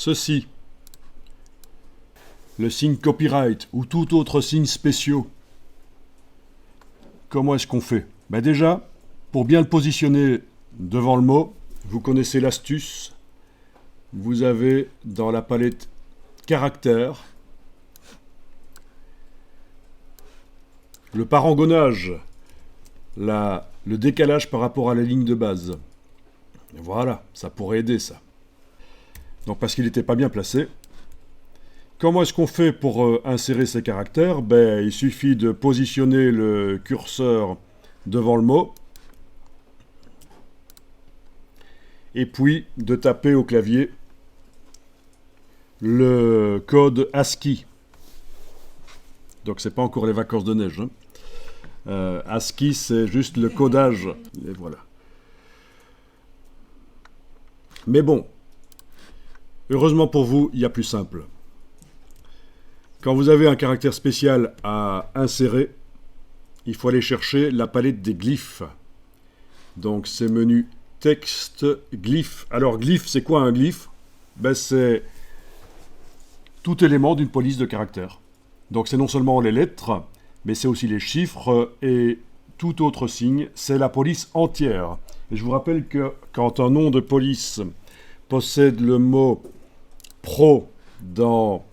ceci, le signe copyright ou tout autre signe spéciaux, comment est-ce qu'on fait? Déjà, pour bien le positionner devant le mot, vous connaissez l'astuce. Vous avez dans la palette caractères le parangonnage, le décalage par rapport à la ligne de base. Voilà, ça pourrait aider ça. Donc parce qu'il n'était pas bien placé. Comment est-ce qu'on fait pour insérer ces caractères? Il suffit de positionner le curseur devant le mot et puis de taper au clavier le code ASCII. Donc c'est pas encore les vacances de neige. ASCII, c'est juste le codage. Et voilà. Mais bon, heureusement pour vous, il y a plus simple. Quand vous avez un caractère spécial à insérer, il faut aller chercher la palette des glyphes. Donc c'est menu texte, glyphe. Alors glyphe, c'est quoi un glyphe? C'est tout élément d'une police de caractères. Donc c'est non seulement les lettres, mais c'est aussi les chiffres et tout autre signe. C'est la police entière. Et je vous rappelle que quand un nom de police possède le mot pro dans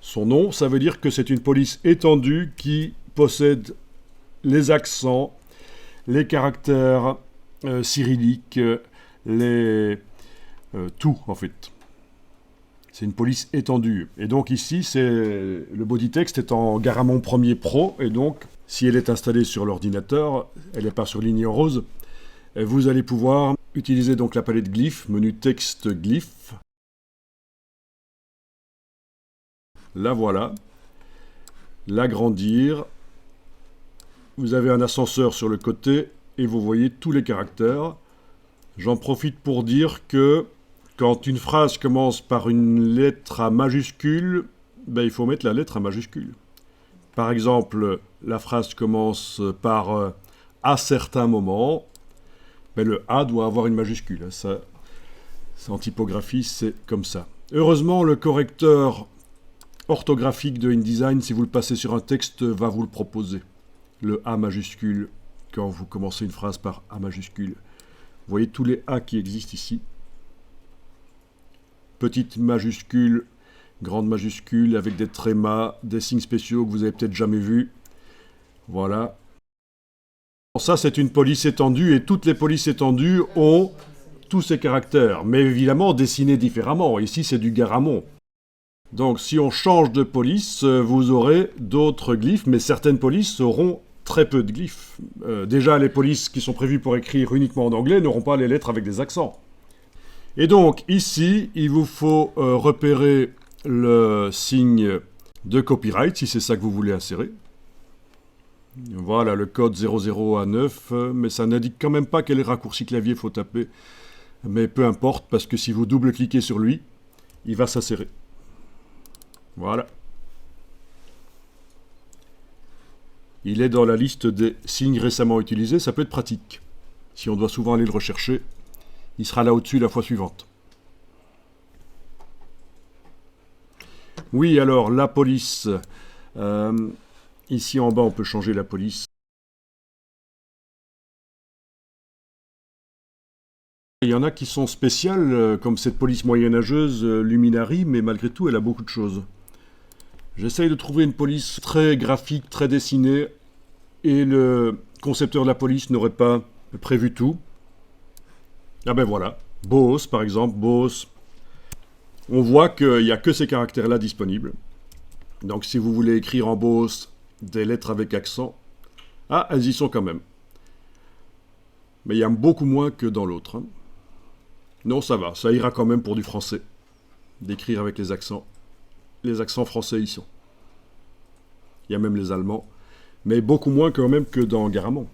son nom, ça veut dire que c'est une police étendue qui possède les accents, les caractères cyrilliques, tout en fait. C'est une police étendue. Et donc ici, le body text est en Garamond Premier Pro, et donc si elle est installée sur l'ordinateur, elle n'est pas surlignée en rose, vous allez pouvoir utiliser donc la palette glyphes, menu texte glyphes. La voilà. L'agrandir. Vous avez un ascenseur sur le côté et vous voyez tous les caractères. J'en profite pour dire que quand une phrase commence par une lettre à majuscule, il faut mettre la lettre à majuscule. Par exemple, la phrase commence par à certains moments, le A doit avoir une majuscule. Ça, en typographie, c'est comme ça. Heureusement, le correcteur orthographique de InDesign, si vous le passez sur un texte, va vous le proposer. Le A majuscule, quand vous commencez une phrase par A majuscule. Vous voyez tous les A qui existent ici. Petite majuscule, grande majuscule, avec des trémas, des signes spéciaux que vous avez peut-être jamais vus. Voilà. Ça, c'est une police étendue, et toutes les polices étendues ont tous ces caractères, mais évidemment dessinés différemment. Ici, c'est du Garamond. Donc, si on change de police, vous aurez d'autres glyphes, mais certaines polices auront très peu de glyphes. Déjà, les polices qui sont prévues pour écrire uniquement en anglais n'auront pas les lettres avec des accents. Et donc, ici, il vous faut repérer le signe de copyright, si c'est ça que vous voulez insérer. Voilà, le code 00 à 9, mais ça n'indique quand même pas quel raccourci clavier il faut taper. Mais peu importe, parce que si vous double-cliquez sur lui, il va s'insérer. Voilà. Il est dans la liste des signes récemment utilisés, ça peut être pratique. Si on doit souvent aller le rechercher, il sera là au-dessus la fois suivante. Oui, alors, la police. Ici en bas, on peut changer la police. Il y en a qui sont spéciales, comme cette police moyenâgeuse, Luminari, mais malgré tout, elle a beaucoup de choses. J'essaye de trouver une police très graphique, très dessinée, et le concepteur de la police n'aurait pas prévu tout. Ah voilà, Boos par exemple, Boos. On voit qu'il n'y a que ces caractères-là disponibles. Donc si vous voulez écrire en Boos des lettres avec accent, elles y sont quand même. Mais il y a beaucoup moins que dans l'autre. Non, ça va, ça ira quand même pour du français, d'écrire avec les accents. Les accents français y sont. Il y a même les Allemands, mais beaucoup moins quand même que dans Garamond.